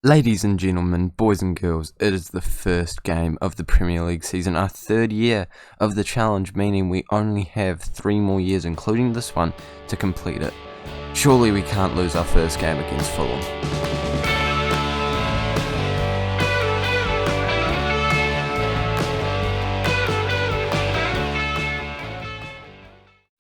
Ladies and gentlemen, boys and girls, it is the first game of the Premier League season, our third year of the challenge, meaning we only have 3 more years, including this one, to complete it. Surely we can't lose our first game against Fulham.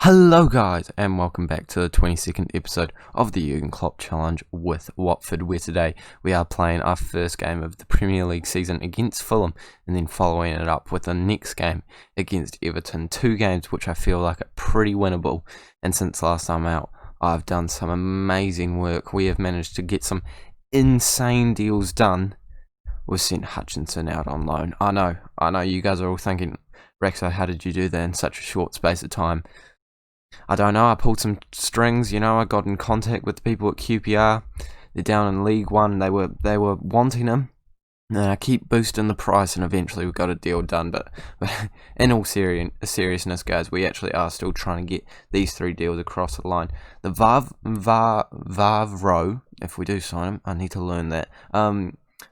Hello guys, and welcome back to the 22nd episode of the Jürgen Klopp Challenge with Watford, where today we are playing our first game of the Premier League season against Fulham, and then following it up with the next game against Everton. 2 games which I feel like are pretty winnable, and since last time out, I've done some amazing work. We have managed to get some insane deals done. We've sent Hutchinson out on loan. I know, you guys are all thinking, Rexo, how did you do that in such a short space of time? I don't know, I pulled some strings, I got in contact with the people at QPR. They're down in League One, they were wanting him, and I keep boosting the price, and eventually we got a deal done. But in all seriousness, guys, we actually are still trying to get these 3 deals across the line. The Vavro, if we do sign him, I need to learn that.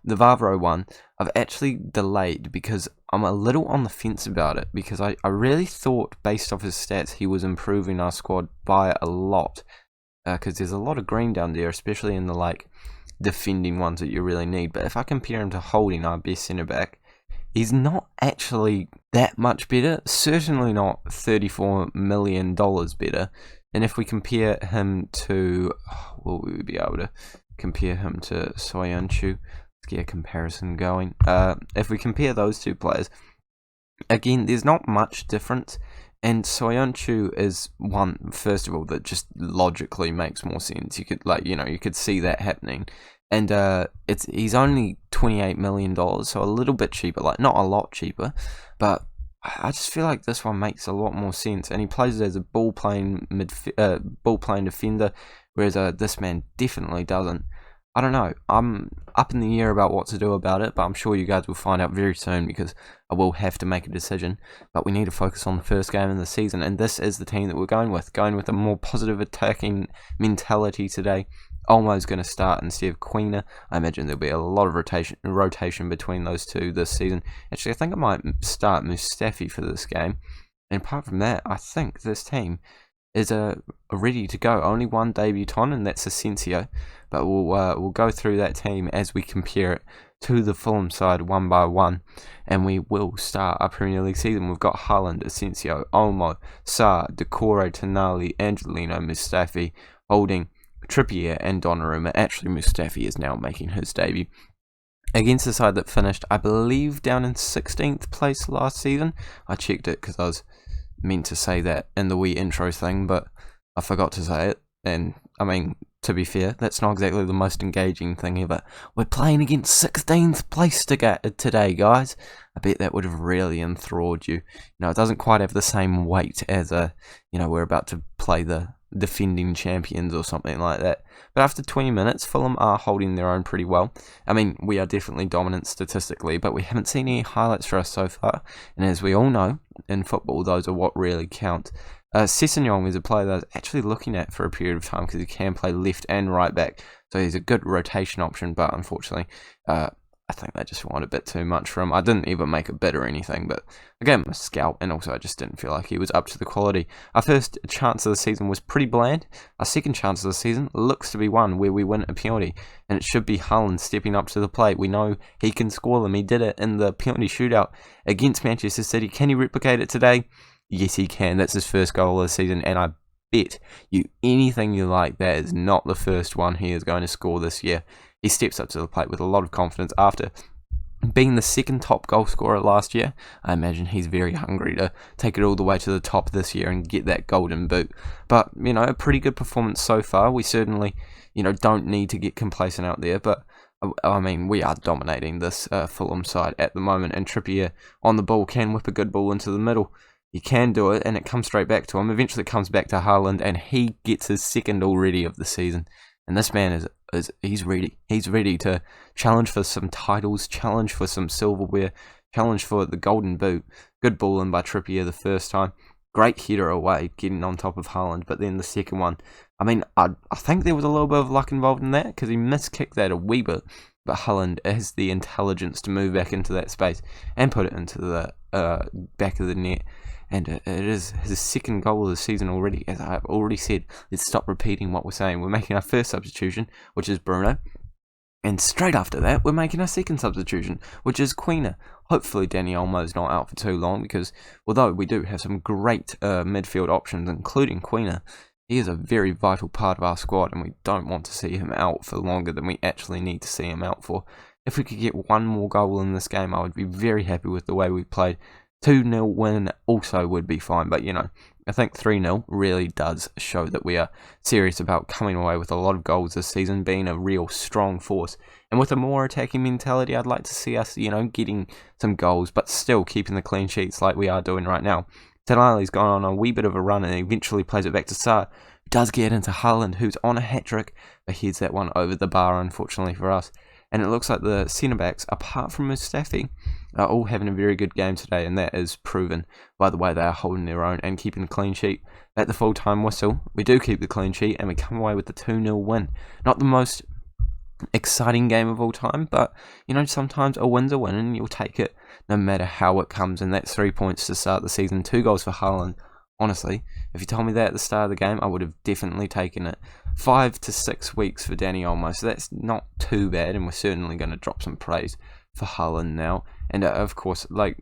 The Vavro one, I've actually delayed because I'm a little on the fence about it, because I really thought, based off his stats, he was improving our squad by a lot, because there's a lot of green down there, especially in the defending ones that you really need. But if I compare him to Holding, our best centre-back, he's not actually that much better, certainly not $34 million better. And if we compare him to, will we be able to compare him to Soyuncu? Get a comparison going. If we compare those 2 players, again, there's not much difference, and Soyuncu is one, first of all, that just logically makes more sense. You could you could see that happening, and he's only $28 million, so a little bit cheaper, not a lot cheaper, but I just feel like this one makes a lot more sense, and he plays as a ball playing defender, whereas this man definitely doesn't. I don't know, I'm up in the air about what to do about it, but I'm sure you guys will find out very soon, because I will have to make a decision. But we need to focus on the first game of the season, and this is the team that we're going with a more positive attacking mentality today. Olmo's going to start instead of Queener. I imagine there'll be a lot of rotation between those 2 this season. Actually, I think I might start Mustafi for this game, and apart from that, I think this team is ready to go. Only one debutant, and that's Asensio. But we'll go through that team as we compare it to the Fulham side one by one, and we will start our Premier League season. We've got Haaland, Asensio, Olmo, Sarr, Decore, Tonali, Angelino, Mustafi, Holding, Trippier, and Donnarumma. Actually, Mustafi is now making his debut against the side that finished, I believe, down in 16th place last season. I checked it because I was meant to say that in the wee intro thing, but I forgot to say it. And I mean, to be fair, that's not exactly the most engaging thing ever. We're playing against 16th place today, guys. I bet that would have really enthralled you. It doesn't quite have the same weight as we're about to play the defending champions or something like that. But after 20 minutes, Fulham are holding their own pretty well. I mean, we are definitely dominant statistically, but we haven't seen any highlights for us so far. And as we all know, in football, those are what really count. Sessegnon is a player that I was actually looking at for a period of time, because he can play left and right back, so he's a good rotation option, but unfortunately, I think they just wanted a bit too much for him. I didn't even make a bid or anything, but I gave him a scout, and also I just didn't feel like he was up to the quality. Our first chance of the season was pretty bland. Our second chance of the season looks to be one where we win a penalty, and it should be Haaland stepping up to the plate. We know he can score them. He did it in the penalty shootout against Manchester City. Can he replicate it today? Yes, he can. That's his first goal of the season, and I bet you anything you like that is not the first one he is going to score this year. He steps up to the plate with a lot of confidence after being the second top goal scorer last year. I imagine he's very hungry to take it all the way to the top this year and get that golden boot. But, a pretty good performance so far. We certainly, don't need to get complacent out there, but I mean, we are dominating this Fulham side at the moment, and Trippier on the ball can whip a good ball into the middle. He can do it, and it comes straight back to him. Eventually it comes back to Haaland, and he gets his second already of the season. And this man he's ready. He's ready to challenge for some titles, challenge for some silverware, challenge for the golden boot. Good ball in by Trippier the first time. Great header away, getting on top of Haaland. But then the second one, I mean, I think there was a little bit of luck involved in that, because he miskicked that a wee bit. but Haaland has the intelligence to move back into that space and put it into the back of the net. And it is his second goal of the season already. As I've already said, let's stop repeating what we're saying. We're making our first substitution, which is Bruno. And straight after that, we're making our second substitution, which is Quina. Hopefully Dani Olmo's not out for too long, because although we do have some great midfield options, including Quina, he is a very vital part of our squad, and we don't want to see him out for longer than we actually need to see him out for. If we could get one more goal in this game, I would be very happy with the way we played. 2-0 win also would be fine, but I think 3-0 really does show that we are serious about coming away with a lot of goals this season, being a real strong force. And with a more attacking mentality, I'd like to see us, getting some goals, but still keeping the clean sheets like we are doing right now. Tonali's gone on a wee bit of a run and eventually plays it back to Sarr, who does get into Haaland, who's on a hat-trick, but heads that one over the bar, unfortunately for us. And it looks like the centre-backs, apart from Mustafi, are all having a very good game today, and that is proven by the way they are holding their own and keeping a clean sheet. At the full-time whistle, we do keep the clean sheet, and we come away with the 2-0 win. Not the most exciting game of all time, but, sometimes a win's a win, and you'll take it no matter how it comes, and that's 3 points to start the season. 2 goals for Haaland. Honestly, if you told me that at the start of the game, I would have definitely taken it. 5 to 6 weeks for Dani Olmo, so that's not too bad, and we're certainly going to drop some praise for Haaland now. And of course, 5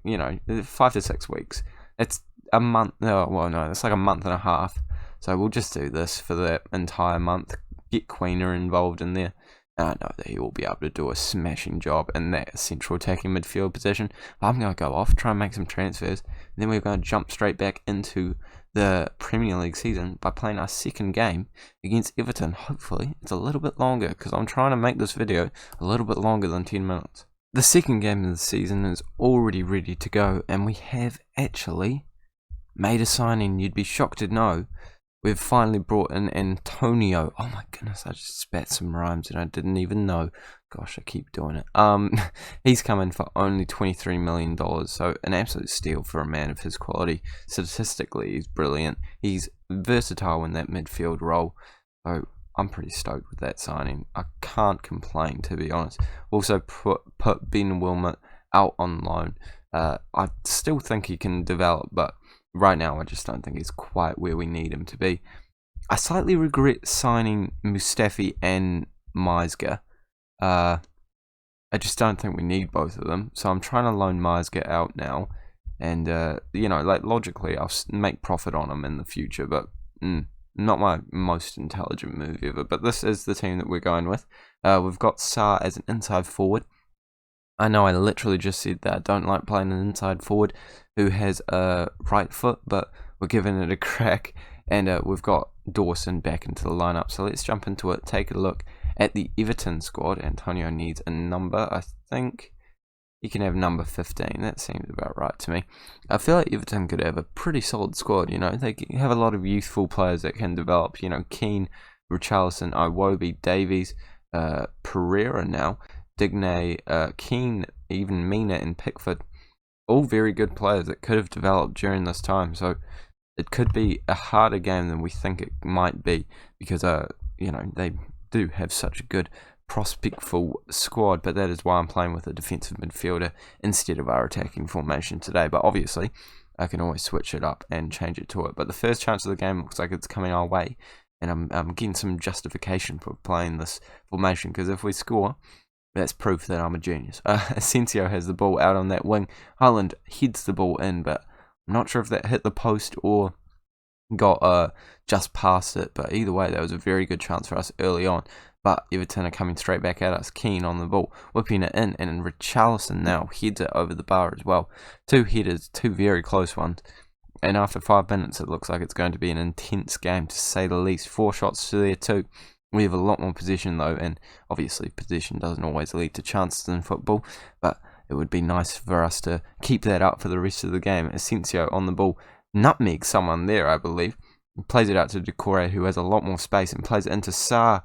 to 6 weeks. It's a month. Oh, well, no, it's like a month and a half. So we'll just do this for the entire month. Get Quina involved in there. I know that he will be able to do a smashing job in that central attacking midfield position. I'm going to go off, try and make some transfers, and then we're going to jump straight back into the Premier League season by playing our second game against Everton. Hopefully, it's a little bit longer, because I'm trying to make this video a little bit longer than 10 minutes. The second game of the season is already ready to go, and we have actually made a signing you'd be shocked to know. We've finally brought in Antonio. Oh my goodness, I just spat some rhymes and I didn't even know. Gosh, I keep doing it. He's come in for only $23 million, so an absolute steal for a man of his quality. Statistically, he's brilliant. He's versatile in that midfield role, so I'm pretty stoked with that signing. I can't complain, to be honest. Also put Ben Wilmot out on loan. I still think he can develop, but right now, I just don't think he's quite where we need him to be. I slightly regret signing Mustafi and Meisger. I just don't think we need both of them. So I'm trying to loan Meisger out now. And, logically, I'll make profit on him in the future. But not my most intelligent move ever. But this is the team that we're going with. We've got Sarr as an inside forward. I know I literally just said that I don't like playing an inside forward who has a right foot, but we're giving it a crack, and we've got Dawson back into the lineup. So let's jump into it, take a look at the Everton squad. Antonio needs a number. I think he can have number 15. That seems about right to me. I feel like Everton could have a pretty solid squad, They have a lot of youthful players that can develop, Keane, Richarlison, Iwobi, Davies, Pereira now, Digne, Keane, even Mina and Pickford, all very good players that could have developed during this time. So it could be a harder game than we think it might be, because they do have such a good prospectful squad. But that is why I'm playing with a defensive midfielder instead of our attacking formation today. But obviously, I can always switch it up and change it to it. But the first chance of the game looks like it's coming our way, and I'm getting some justification for playing this formation, because if we score, that's proof that I'm a genius. Asensio has the ball out on that wing. Haaland heads the ball in, but I'm not sure if that hit the post or got just past it. But either way, that was a very good chance for us early on. But Everton are coming straight back at us. Keane on the ball, whipping it in. And Richarlison now heads it over the bar as well. 2 headers, 2 very close ones. And after 5 minutes, it looks like it's going to be an intense game, to say the least. 4 shots to their 2. We have a lot more possession though, and obviously possession doesn't always lead to chances in football, but it would be nice for us to keep that up for the rest of the game. Asensio on the ball, nutmeg someone there, I believe. He plays it out to Decore, who has a lot more space, and plays it into Sarr,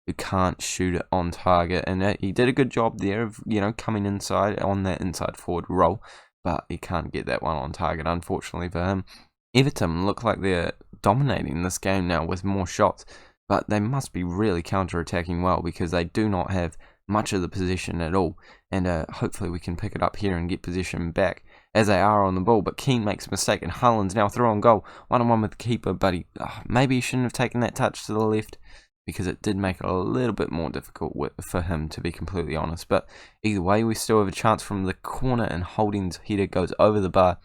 who can't shoot it on target. And he did a good job there of, coming inside on that inside forward role, but he can't get that one on target, unfortunately for him. Everton look like they're dominating this game now with more shots, but they must be really counter-attacking well, because they do not have much of the possession at all, and hopefully we can pick it up here and get possession back as they are on the ball. But Keane makes a mistake, and Haaland's now through on goal, 1-on-1 with the keeper, but maybe he shouldn't have taken that touch to the left, because it did make it a little bit more difficult for him, to be completely honest. But either way, we still have a chance from the corner, and Holding's header goes over the bar.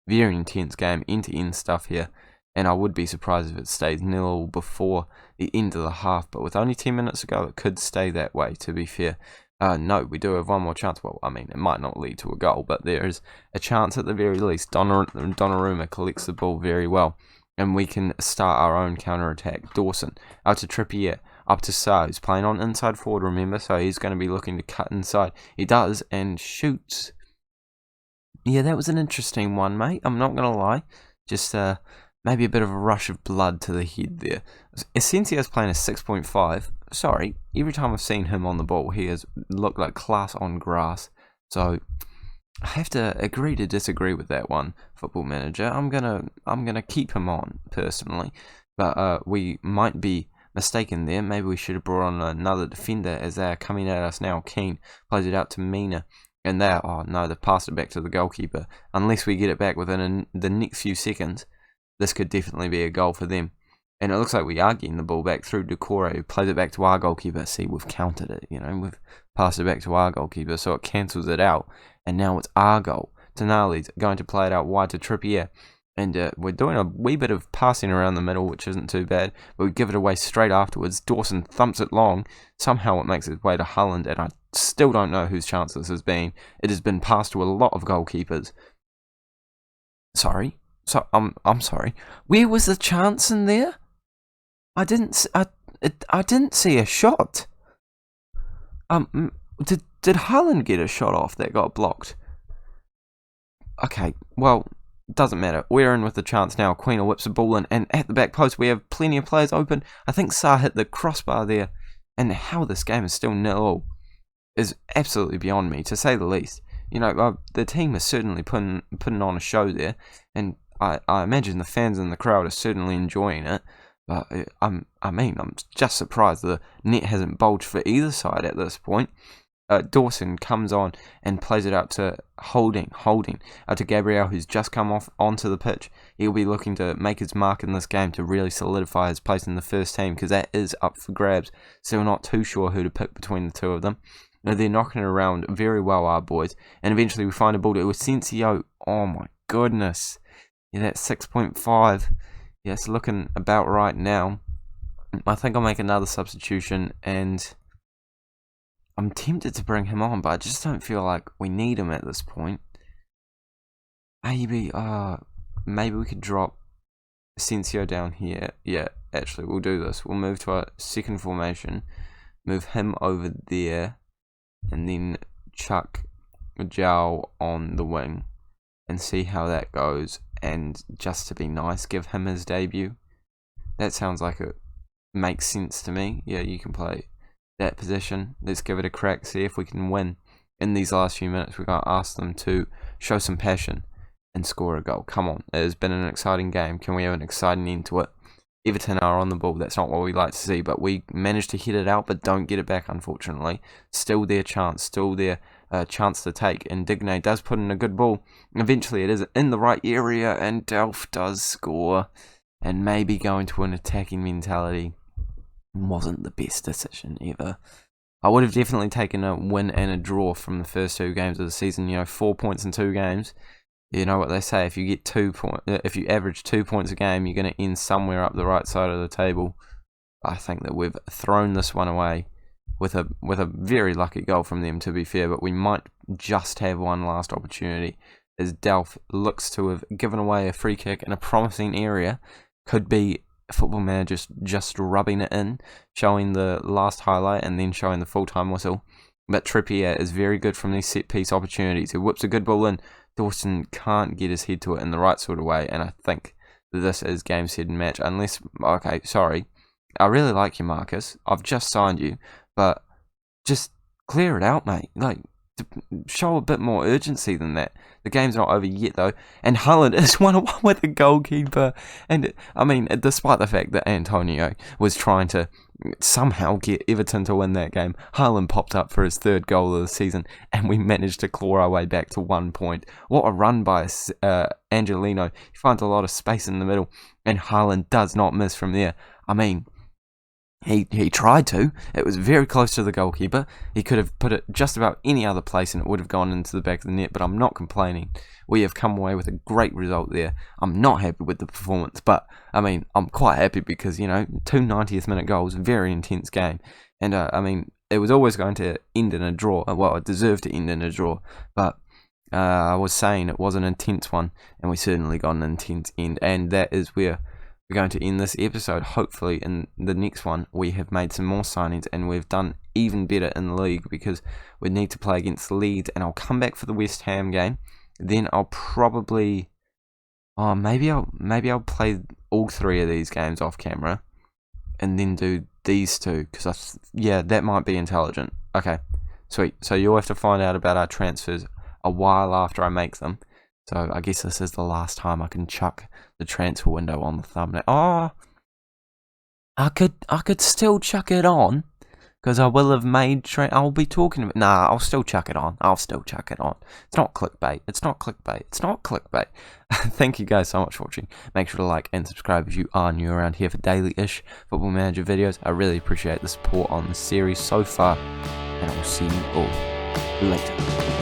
Very intense game, end-to-end stuff here, and I would be surprised if it stays 0 before the end of the half. But with only 10 minutes to go, it could stay that way, to be fair. No, we do have one more chance. Well, I mean, it might not lead to a goal, but there is a chance at the very least. Donnarumma collects the ball very well, and we can start our own counter-attack. Dawson, out to Trippier, up to Sarr, who's playing on inside forward, remember, so he's going to be looking to cut inside. He does, and shoots. Yeah, that was an interesting one, mate. I'm not going to lie. Just maybe a bit of a rush of blood to the head there. Asensio's playing a 6.5. Sorry, every time I've seen him on the ball, he has looked like class on grass. So I have to agree to disagree with that one, Football Manager. I'm gonna keep him on personally, but we might be mistaken there. Maybe we should have brought on another defender, as they are coming at us now. Keane plays it out to Mina, and they've passed it back to the goalkeeper. Unless we get it back within the next few seconds, this could definitely be a goal for them. And it looks like we are getting the ball back through Decore, who plays it back to our goalkeeper. See, we've countered it, we've passed it back to our goalkeeper, so it cancels it out. And now it's our goal. Tonali's going to play it out wide to Trippier. And we're doing a wee bit of passing around the middle, which isn't too bad. But we give it away straight afterwards. Dawson thumps it long. Somehow it makes its way to Haaland, and I still don't know whose chance this has been. It has been passed to a lot of goalkeepers. Sorry. So I'm sorry. Where was the chance in there? I didn't see a shot. Did Haaland get a shot off that got blocked? Okay, well, doesn't matter. We're in with the chance now. Queener whips the ball in, and at the back post we have plenty of players open. I think Sarr hit the crossbar there, and how this game is still 0 is absolutely beyond me, to say the least. The team is certainly putting on a show there, and I imagine the fans in the crowd are certainly enjoying it. But I'm just surprised the net hasn't bulged for either side at this point. Dawson comes on and plays it out to Holding out to Gabriel, who's just come onto the pitch. He'll be looking to make his mark in this game to really solidify his place in the first team, because that is up for grabs. Still not too sure who to pick between the two of them. They're knocking it around very well, our boys, and eventually we find a ball to Asensio. Oh my goodness. Yeah, that's 6.5. Yeah, it's looking about right now. I think I'll make another substitution, and I'm tempted to bring him on, but I just don't feel like we need him at this point. Maybe we could drop Asensio down here. Yeah, actually, we'll do this. We'll move to our second formation, move him over there, and then chuck João on the wing and see how that goes. And just to be nice, give him his debut. That sounds like it makes sense to me. Yeah, you can play that position. Let's give it a crack, see if we can win. In these last few minutes, we're going to ask them to show some passion and score a goal. Come on, it has been an exciting game. Can we have an exciting end to it? Everton are on the ball. That's not what we like to see, but we managed to hit it out, but don't get it back, unfortunately. Still their chance, chance to take, and Digne does put in a good ball. Eventually it is in the right area, and Delph does score, and maybe going to an attacking mentality wasn't the best decision ever. I would have definitely taken a win and a draw from the first 2 games of the season. 4 points in 2 games. You know what they say, if you get 2 points, if you average 2 points a game, you're going to end somewhere up the right side of the table. I think that we've thrown this one away with a very lucky goal from them, to be fair, but we might just have one last opportunity, as Delph looks to have given away a free kick in a promising area. Could be Football Manager just rubbing it in, showing the last highlight and then showing the full-time whistle. But Trippier is very good from these set-piece opportunities. He whips a good ball in. Dawson can't get his head to it in the right sort of way, and I think that this is game, set, and match. Okay, sorry. I really like you, Marcus. I've just signed you, but just clear it out, mate. to show a bit more urgency than that. The game's not over yet, though, and Haaland is 1-1 with the goalkeeper. And I mean, despite the fact that Antonio was trying to somehow get Everton to win that game, Haaland popped up for his 3rd goal of the season, and we managed to claw our way back to 1 point. What a run by Angelino. He finds a lot of space in the middle, and Haaland does not miss from there. I mean, he tried to. It was very close to the goalkeeper. He could have put it just about any other place and it would have gone into the back of the net, but I'm not complaining. We have come away with a great result there. I'm not happy with the performance, but I mean, I'm quite happy because, you know, 2 90th minute goals, very intense game. And I mean, it was always going to end in a draw. Well, it deserved to end in a draw, but I was saying it was an intense one, and we certainly got an intense end, and that is where we're going to end this episode. Hopefully in the next one we have made some more signings and we've done even better in the league, because we need to play against Leeds, and I'll come back for the West Ham game. Then I'll probably maybe I'll play all 3 of these games off camera and then do these 2, because yeah, that might be intelligent. Okay, sweet. So you'll have to find out about our transfers a while after I make them. So I guess this is the last time I can chuck the transfer window on the thumbnail. Oh, I could still chuck it on, because I will have made. I'll be talking about. Nah, I'll still chuck it on. It's not clickbait. It's not clickbait. Thank you guys so much for watching. Make sure to like and subscribe if you are new around here for daily-ish Football Manager videos. I really appreciate the support on the series so far, and I will see you all later.